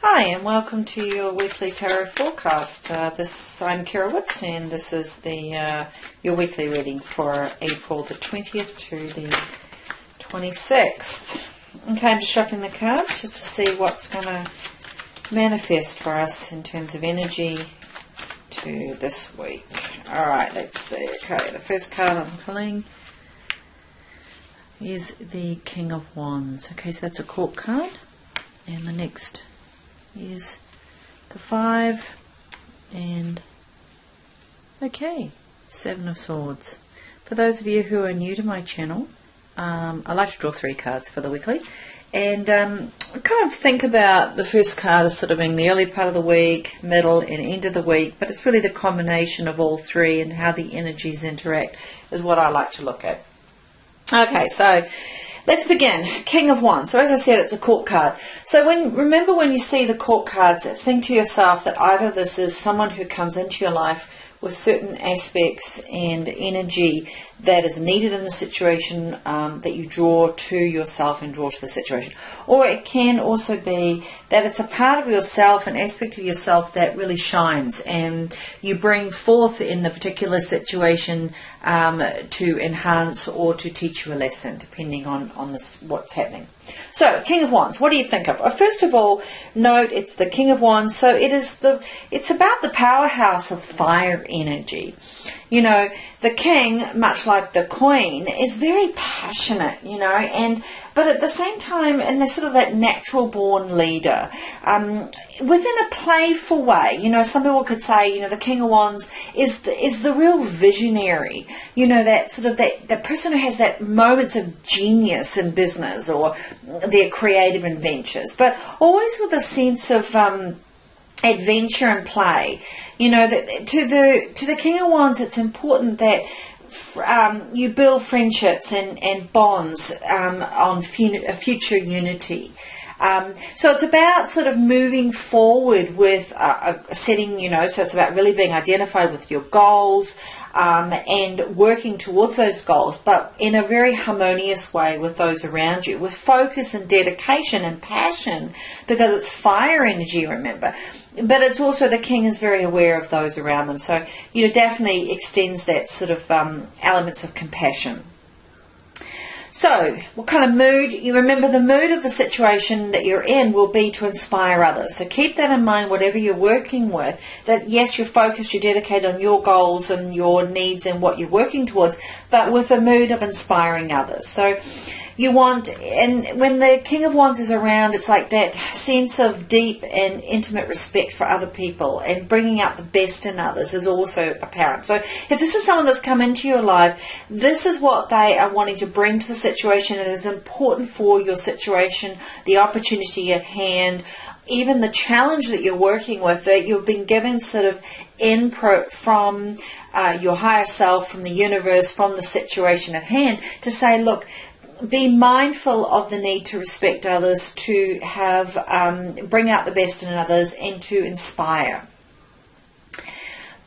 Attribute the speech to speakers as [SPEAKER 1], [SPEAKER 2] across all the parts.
[SPEAKER 1] Hi, and welcome to your weekly tarot forecast. I'm Kira Woods, and this is the your weekly reading for April the 20th to the 26th. Okay, I'm just shuffling the cards just to see what's going to manifest for us in terms of energy to this week. All right, let's see. Okay, the first card I'm pulling is the King of Wands. Okay, so that's a court card, and the next is the 5 and Seven of Swords. For those of you who are new to my channel, I like to draw 3 cards for the weekly, and kind of think about the first card as sort of being the early part of the week, middle and end of the week, but it's really the combination of all 3 and how the energies interact is what I like to look at. Okay, so let's begin. King of Wands. So as I said, it's a court card. So remember when you see the court cards, think to yourself that either this is someone who comes into your life with certain aspects and energy that is needed in the situation, that you draw to yourself and draw to the situation. Or it can also be that it's a part of yourself, an aspect of yourself that really shines and you bring forth in the particular situation to enhance or to teach you a lesson, depending on what's happening. So, King of Wands, what do you think of? First of all, note it's the King of Wands, so it's about the powerhouse of fire energy. You know, the king, much like the queen, is very passionate, but at the same time, and they're sort of that natural born leader, within a playful way. Some people could say, the King of Wands is the real visionary, that sort of that person who has that moments of genius in business or their creative adventures, but always with a sense of adventure and play. That to the King of Wands, it's important that you build friendships and bonds on future unity. So it's about sort of moving forward with setting, so it's about really being identified with your goals and working towards those goals, but in a very harmonious way with those around you, with focus and dedication and passion, because it's fire energy, remember. But it's also, the king is very aware of those around them. So, definitely extends that sort of elements of compassion. So, what kind of mood? You remember the mood of the situation that you're in will be to inspire others. So keep that in mind, whatever you're working with, that yes, you're focused, you're dedicated on your goals and your needs and what you're working towards, but with a mood of inspiring others. So you want, and when the King of Wands is around, it's like that sense of deep and intimate respect for other people, and bringing out the best in others is also apparent. So if this is someone that's come into your life, this is what they are wanting to bring to the situation. It is important for your situation, the opportunity at hand, even the challenge that you're working with, that you've been given sort of input from your higher self, from the universe, from the situation at hand, to say, look, be mindful of the need to respect others, to have bring out the best in others, and to inspire.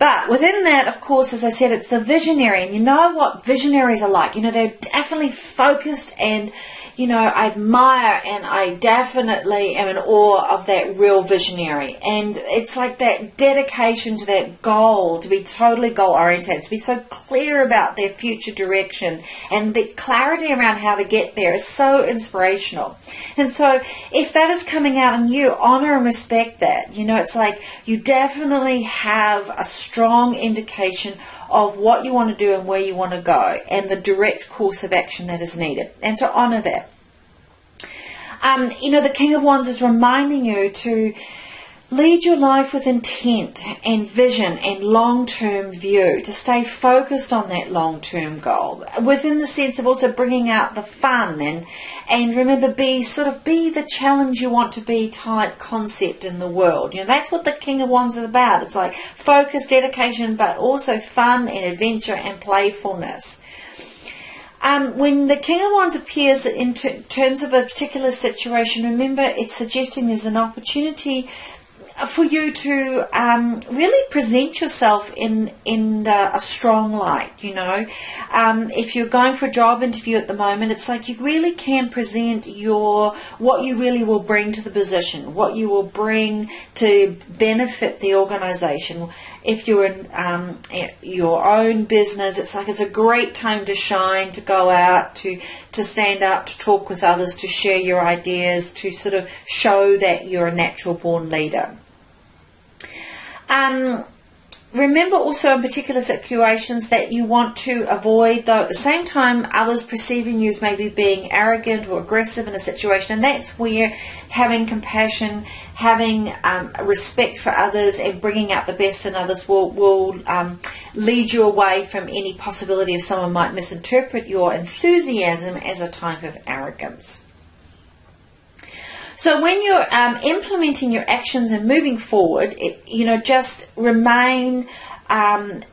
[SPEAKER 1] But within that, of course, as I said, it's the visionary, and you know what visionaries are like. They're definitely focused, and I admire, and I definitely am in awe of that real visionary. And it's like that dedication to that goal, to be totally goal-oriented, to be so clear about their future direction, and the clarity around how to get there is so inspirational. And so if that is coming out in you, honor and respect that. It's like you definitely have a strong indication of what you want to do and where you want to go, and the direct course of action that is needed. And so honor that. The King of Wands is reminding you to lead your life with intent and vision and long-term view, to stay focused on that long-term goal, within the sense of also bringing out the fun and remember, be the challenge you want to be type concept in the world. That's what the King of Wands is about. It's like focus, dedication, but also fun and adventure and playfulness. When the King of Wands appears in terms of a particular situation, remember, it's suggesting there's an opportunity for you to really present yourself in a strong light. If you're going for a job interview at the moment, it's like you really can present what you really will bring to the position, what you will bring to benefit the organization. If you're in your own business, it's a great time to shine, to go out, to stand up, to talk with others, to share your ideas, to sort of show that you're a natural born leader. Remember also in particular situations that you want to avoid, though, at the same time others perceiving you as maybe being arrogant or aggressive in a situation, and that's where having compassion, having respect for others and bringing out the best in others will lead you away from any possibility of someone might misinterpret your enthusiasm as a type of arrogance. So when you're implementing your actions and moving forward, just remain focused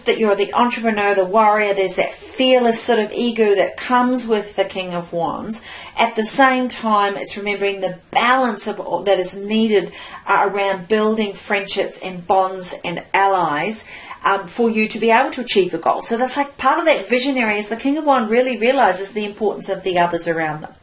[SPEAKER 1] that you're the entrepreneur, the warrior. There's that fearless sort of ego that comes with the King of Wands. At the same time, it's remembering the balance of that is needed around building friendships and bonds and allies for you to be able to achieve a goal. So that's part of that visionary, is the King of Wands really realizes the importance of the others around them.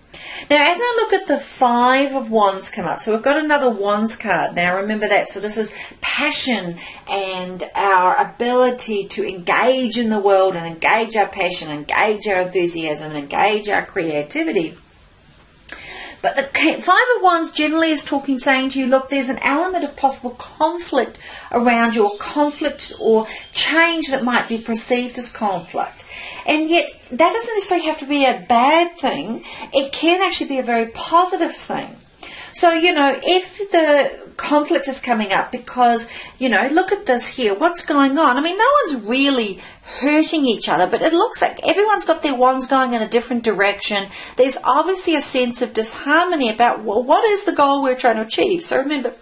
[SPEAKER 1] Now, as I look at the Five of Wands come up, so we've got another Wands card. Now, remember that. So this is passion and our ability to engage in the world and engage our passion, engage our enthusiasm, and engage our creativity. But the Five of Wands generally is saying to you, look, there's an element of possible conflict around you, or conflict or change that might be perceived as conflict. And yet, that doesn't necessarily have to be a bad thing. It can actually be a very positive thing. So, if the conflict is coming up because, look at this here, what's going on? I mean, no one's really hurting each other, but it looks like everyone's got their wands going in a different direction. There's obviously a sense of disharmony about, well, what is the goal we're trying to achieve? So remember,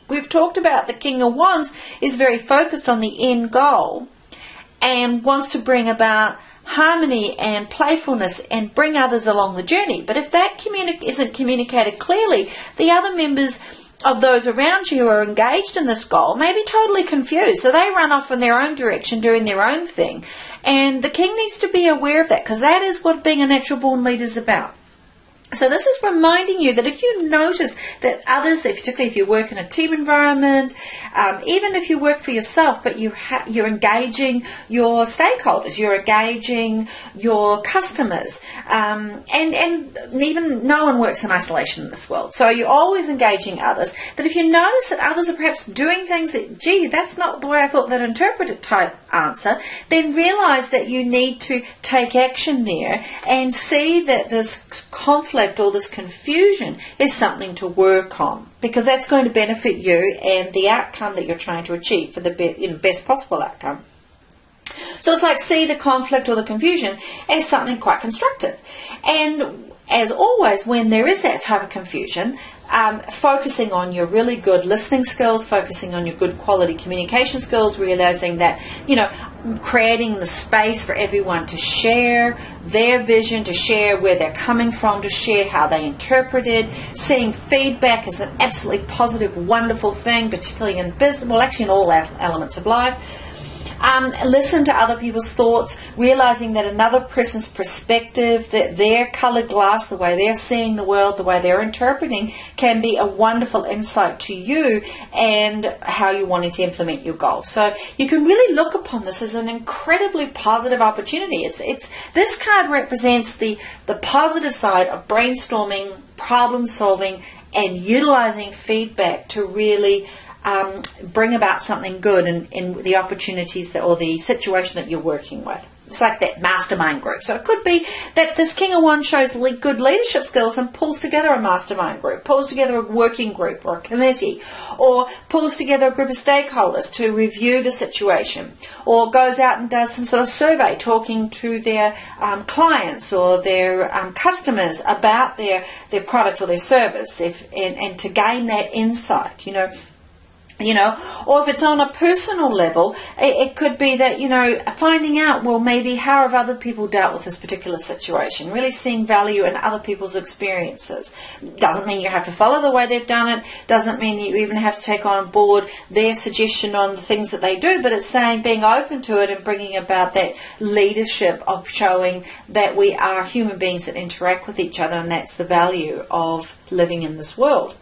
[SPEAKER 1] we've talked about the King of Wands is very focused on the end goal and wants to bring about harmony and playfulness and bring others along the journey. But if that isn't communicated clearly, the other members of those around you who are engaged in this goal may be totally confused. So they run off in their own direction, doing their own thing. And the king needs to be aware of that, because that is what being a natural born leader is about. So this is reminding you that if you notice that others, particularly if you work in a team environment, even if you work for yourself, but you're engaging your stakeholders, you're engaging your customers, and even no one works in isolation in this world. So you're always engaging others. That if you notice that others are perhaps doing things that, gee, that's not the way I thought that interpreted type answer, then realize that you need to take action there and see that this conflict or this confusion is something to work on, because that's going to benefit you and the outcome that you're trying to achieve for the best possible outcome. So it's see the conflict or the confusion as something quite constructive. And as always, when there is that type of confusion, focusing on your really good listening skills, focusing on your good quality communication skills, realizing that, creating the space for everyone to share their vision, to share where they're coming from, to share how they interpret it. Seeing feedback is an absolutely positive, wonderful thing, particularly in business, well, actually in all elements of life. Listen to other people's thoughts, realizing that another person's perspective, that their colored glass, the way they're seeing the world, the way they're interpreting, can be a wonderful insight to you and how you're wanting to implement your goal. So you can really look upon this as an incredibly positive opportunity. This card represents the positive side of brainstorming, problem solving, and utilizing feedback to really bring about something good in the opportunities or the situation that you're working with. It's like that mastermind group. So it could be that this King of Wands shows good leadership skills and pulls together a mastermind group, pulls together a working group or a committee, or pulls together a group of stakeholders to review the situation, or goes out and does some sort of survey talking to their clients or their customers about their product or their service, and to gain that insight, or if it's on a personal level, it could be that, finding out, well, maybe how have other people dealt with this particular situation, really seeing value in other people's experiences. Doesn't mean you have to follow the way they've done it, doesn't mean that you even have to take on board their suggestion on the things that they do, but it's saying being open to it and bringing about that leadership of showing that we are human beings that interact with each other, and that's the value of living in this world.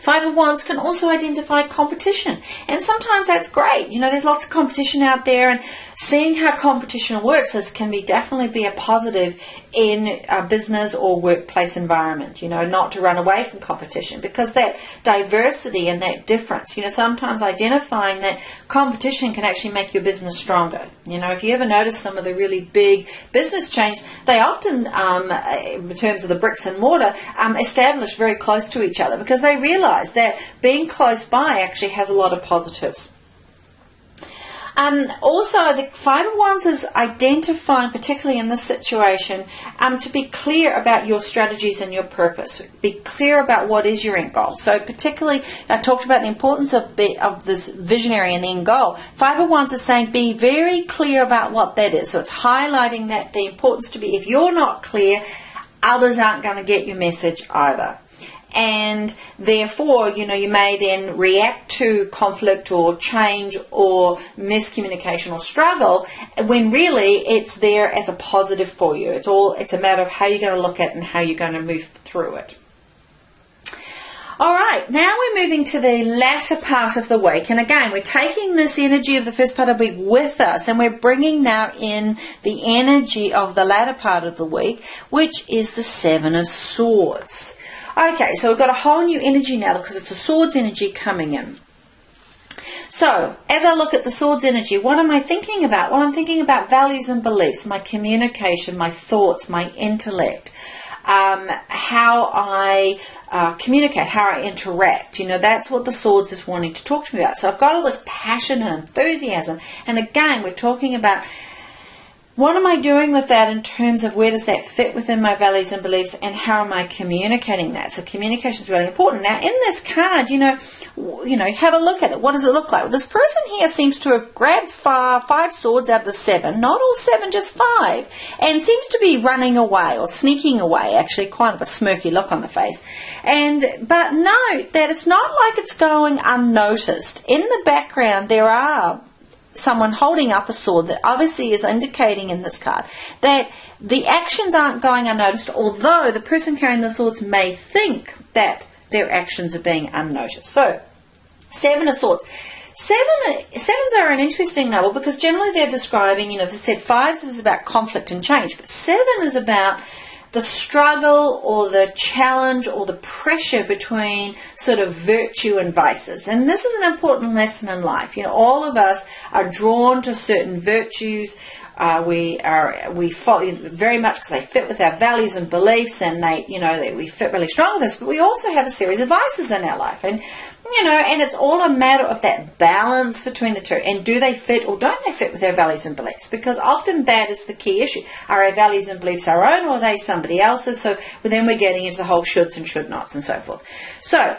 [SPEAKER 1] Five of Wands can also identify competition, and sometimes that's great. There's lots of competition out there, and seeing how competition works can definitely be a positive in a business or workplace environment. Not to run away from competition, because that diversity and that difference, sometimes identifying that competition can actually make your business stronger. If you ever notice some of the really big business chains, they often, in terms of the bricks and mortar, establish very close to each other, because they realize that being close by actually has a lot of positives. Also, the Five of Wands is identifying, particularly in this situation, to be clear about your strategies and your purpose. Be clear about what is your end goal. So particularly, I talked about the importance of this visionary and end goal. Five of Wands is saying be very clear about what that is. So it's highlighting that the importance to be, if you're not clear, others aren't going to get your message either. And therefore, you may then react to conflict or change or miscommunication or struggle, when really it's there as a positive for you. It's a matter of how you're going to look at it and how you're going to move through it. All right, now we're moving to the latter part of the week. And again, we're taking this energy of the first part of the week with us, and we're bringing now in the energy of the latter part of the week, which is the Seven of Swords. Okay, so we've got a whole new energy now because it's a Swords energy coming in. So, as I look at the Swords energy, what am I thinking about? Well, I'm thinking about values and beliefs, my communication, my thoughts, my intellect, how I communicate, how I interact. That's what the Swords is wanting to talk to me about. So I've got all this passion and enthusiasm. And again, we're talking about, what am I doing with that in terms of where does that fit within my values and beliefs, and how am I communicating that? So communication is really important. Now, in this card, have a look at it. What does it look like? Well, this person here seems to have grabbed five swords out of the seven, not all seven, just five, and seems to be running away or sneaking away, actually, quite of a smirky look on the face. But note that it's not like it's going unnoticed. In the background, there are someone holding up a sword that obviously is indicating in this card that the actions aren't going unnoticed, although the person carrying the swords may think that their actions are being unnoticed. So, Seven of Swords. Sevens are an interesting number because generally they're describing, as I said, fives is about conflict and change, but seven is about the struggle or the challenge or the pressure between sort of virtue and vices. And this is an important lesson in life. All of us are drawn to certain virtues. We follow very much because they fit with our values and beliefs, and we fit really strong with us. But we also have a series of vices in our life, and it's all a matter of that balance between the two. And do they fit or don't they fit with our values and beliefs? Because often that is the key issue. Are our values and beliefs our own, or are they somebody else's? So then we're getting into the whole shoulds and should nots and so forth. So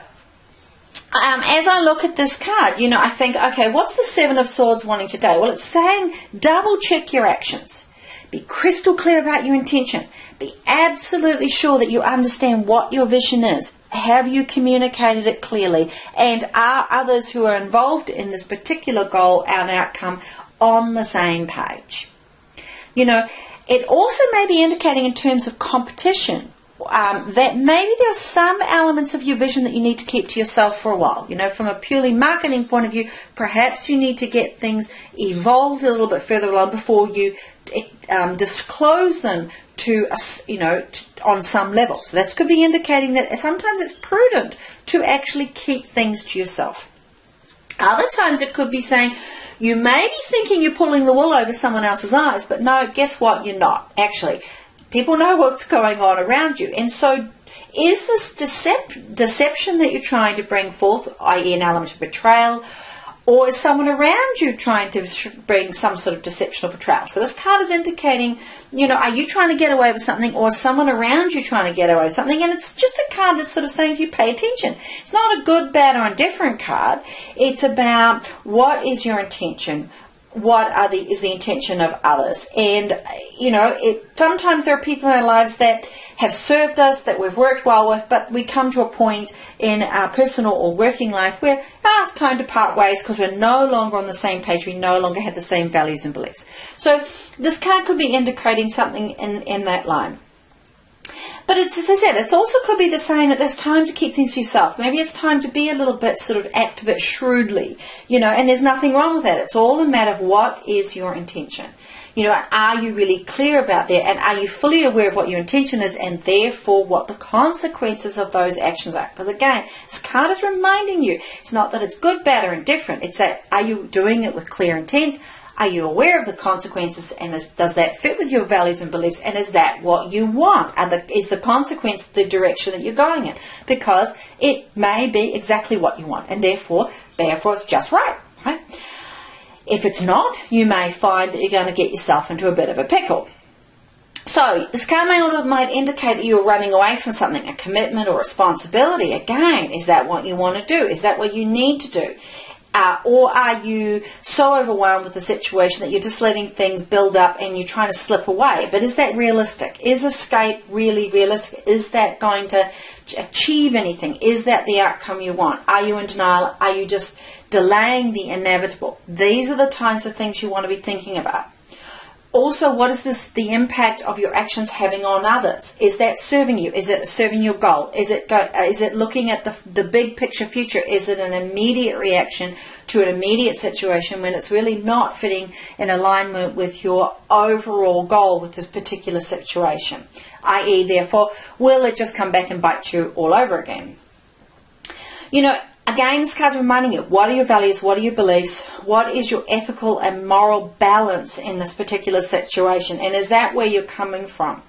[SPEAKER 1] as I look at this card, I think, okay, what's the Seven of Swords wanting today? Well, it's saying double check your actions. Be crystal clear about your intention. Be absolutely sure that you understand what your vision is. Have you communicated it clearly? And are others who are involved in this particular goal and outcome on the same page? It also may be indicating in terms of competition that maybe there are some elements of your vision that you need to keep to yourself for a while. From a purely marketing point of view, perhaps you need to get things evolved a little bit further along before you disclose them to on some level. So this could be indicating that sometimes it's prudent to actually keep things to yourself. Other times it could be saying, you may be thinking you're pulling the wool over someone else's eyes, but no, guess what? You're not. Actually, people know what's going on around you. And so is this deception that you're trying to bring forth, i.e. an element of betrayal, Or is someone around you trying to bring some sort of deception or betrayal? So this card is indicating, are you trying to get away with something, or is someone around you trying to get away with something? And it's just a card that's sort of saying to you, pay attention. It's not a good, bad, or indifferent card. It's about what is your intention. What is the intention of others? And, sometimes there are people in our lives that have served us, that we've worked well with, but we come to a point in our personal or working life where it's time to part ways because we're no longer on the same page. We no longer have the same values and beliefs. So this card could be indicating something in that line. But as I said, it also could be the saying that there's time to keep things to yourself. Maybe it's time to be a little bit act a bit shrewdly, and there's nothing wrong with that. It's all a matter of what is your intention. Are you really clear about that, and are you fully aware of what your intention is, and therefore what the consequences of those actions are? Because again, this card is reminding you, it's not that it's good, bad, or indifferent. It's that, are you doing it with clear intent? Are you aware of the consequences, and does that fit with your values and beliefs, and is that what you want? Is the consequence the direction that you're going in? Because it may be exactly what you want, and therefore it's just right? If it's not, you may find that you're going to get yourself into a bit of a pickle. So this card might indicate that you're running away from something, a commitment or responsibility. Again, is that what you want to do? Is that what you need to do? Or are you so overwhelmed with the situation that you're just letting things build up and you're trying to slip away? But is that realistic? Is escape really realistic? Is that going to achieve anything? Is that the outcome you want? Are you in denial? Are you just delaying the inevitable? These are the kinds of things you want to be thinking about. Also, what is the impact of your actions having on others? Is that serving you? Is it serving your goal? Is it looking at the big picture future? Is it an immediate reaction to an immediate situation when it's really not fitting in alignment with your overall goal with this particular situation? I.e., therefore, will it just come back and bite you all over again? Again, this card's reminding you, what are your values, what are your beliefs, what is your ethical and moral balance in this particular situation, and is that where you're coming from?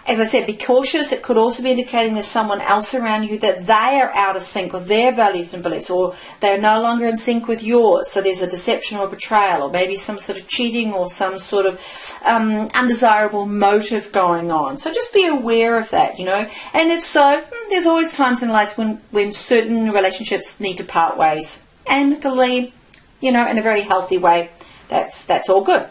[SPEAKER 1] As I said, be cautious. It could also be indicating there's someone else around you that they are out of sync with their values and beliefs, or they're no longer in sync with yours. So there's a deception or betrayal, or maybe some sort of cheating or some sort of undesirable motive going on. So just be aware of that, And if so, there's always times in life when certain relationships need to part ways, amicably, in a very healthy way. That's all good.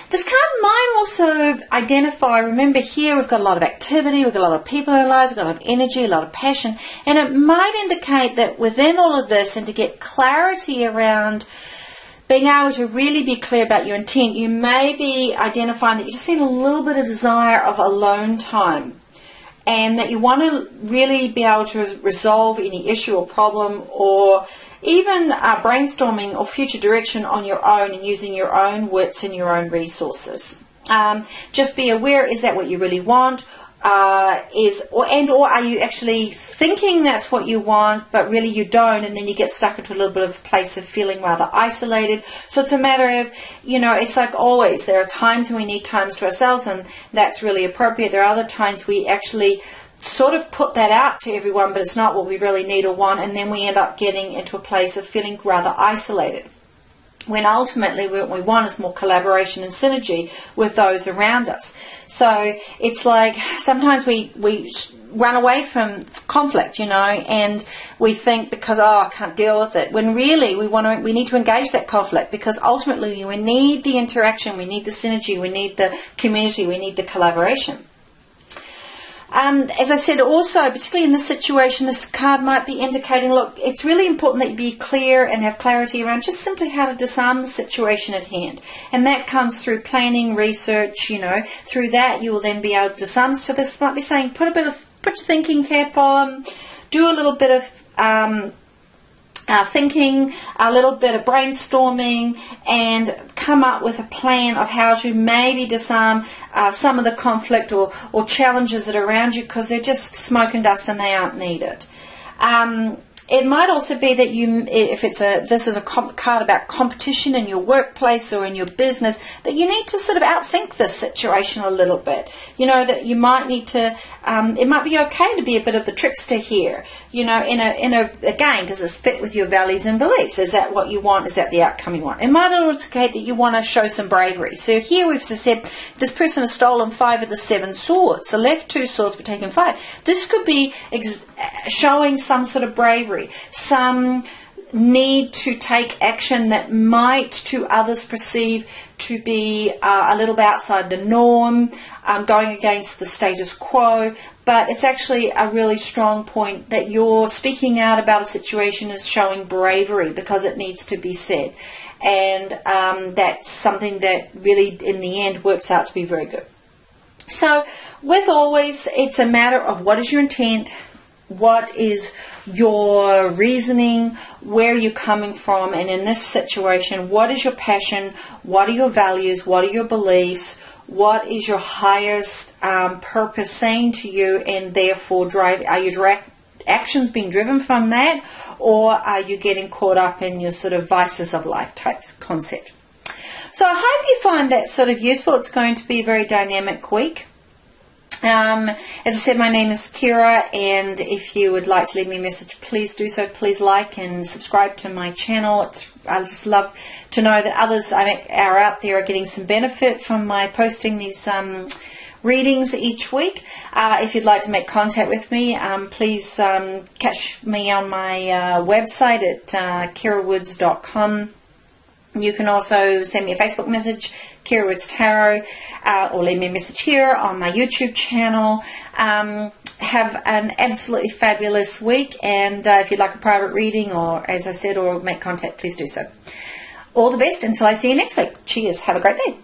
[SPEAKER 1] This card might also identify, remember here we've got a lot of activity, we've got a lot of people in our lives, we've got a lot of energy, a lot of passion, and it might indicate that within all of this, and to get clarity around being able to really be clear about your intent, you may be identifying that you just need a little bit of desire of alone time, and that you want to really be able to resolve any issue or problem, or even brainstorming or future direction on your own and using your own wits and your own resources. Just be aware, is that what you really want? Or are you actually thinking that's what you want, but really you don't, and then you get stuck into a little bit of a place of feeling rather isolated? So it's a matter of, it's like always, there are times when we need times to ourselves, and that's really appropriate. There are other times we actually sort of put that out to everyone, but it's not what we really need or want, and then we end up getting into a place of feeling rather isolated, when ultimately what we want is more collaboration and synergy with those around us. So it's like sometimes we run away from conflict, and we think because, I can't deal with it, when really we need to engage that conflict, because ultimately we need the interaction, we need the synergy, we need the community, we need the collaboration. As I said, also, particularly in this situation, this card might be indicating, look, it's really important that you be clear and have clarity around just simply how to disarm the situation at hand. And that comes through planning, research, through that you will then be able to disarm. So this might be saying, put your thinking cap on, do a little bit of thinking, a little bit of brainstorming, and come up with a plan of how to maybe disarm some of the conflict or challenges that are around you, because they're just smoke and dust and they aren't needed. It might also be that if this is a card about competition in your workplace or in your business, that you need to sort of outthink this situation a little bit. You know, that you might need to. It might be okay to be a bit of the trickster here. You know, again, does this fit with your values and beliefs? Is that what you want? Is that the outcome you want? It might indicate that you want to show some bravery. So here we've said this person has stolen 5 of the 7 swords, so left 2 swords but taken 5. This could be showing some sort of bravery, some need to take action that might to others perceive to be a little bit outside the norm, going against the status quo, but it's actually a really strong point that you're speaking out about a situation is showing bravery because it needs to be said. And that's something that really in the end works out to be very good. So with always, it's a matter of what is your intent, what is your reasoning, where you're coming from, and in this situation, what is your passion, what are your values, what are your beliefs, what is your highest purpose saying to you, and therefore are your actions being driven from that, or are you getting caught up in your sort of vices of life type concept? So I hope you find that sort of useful. It's going to be a very dynamic week. As I said, my name is Kira, and if you would like to leave me a message, please do so. Please like and subscribe to my channel. I just love to know that others are out there are getting some benefit from my posting these readings each week. If you'd like to make contact with me, please catch me on my website at kirawoods.com. You can also send me a Facebook message, Kira Woods Tarot, or leave me a message here on my YouTube channel. Have an absolutely fabulous week, and if you'd like a private reading, or as I said, or make contact, please do so. All the best until I see you next week. Cheers. Have a great day.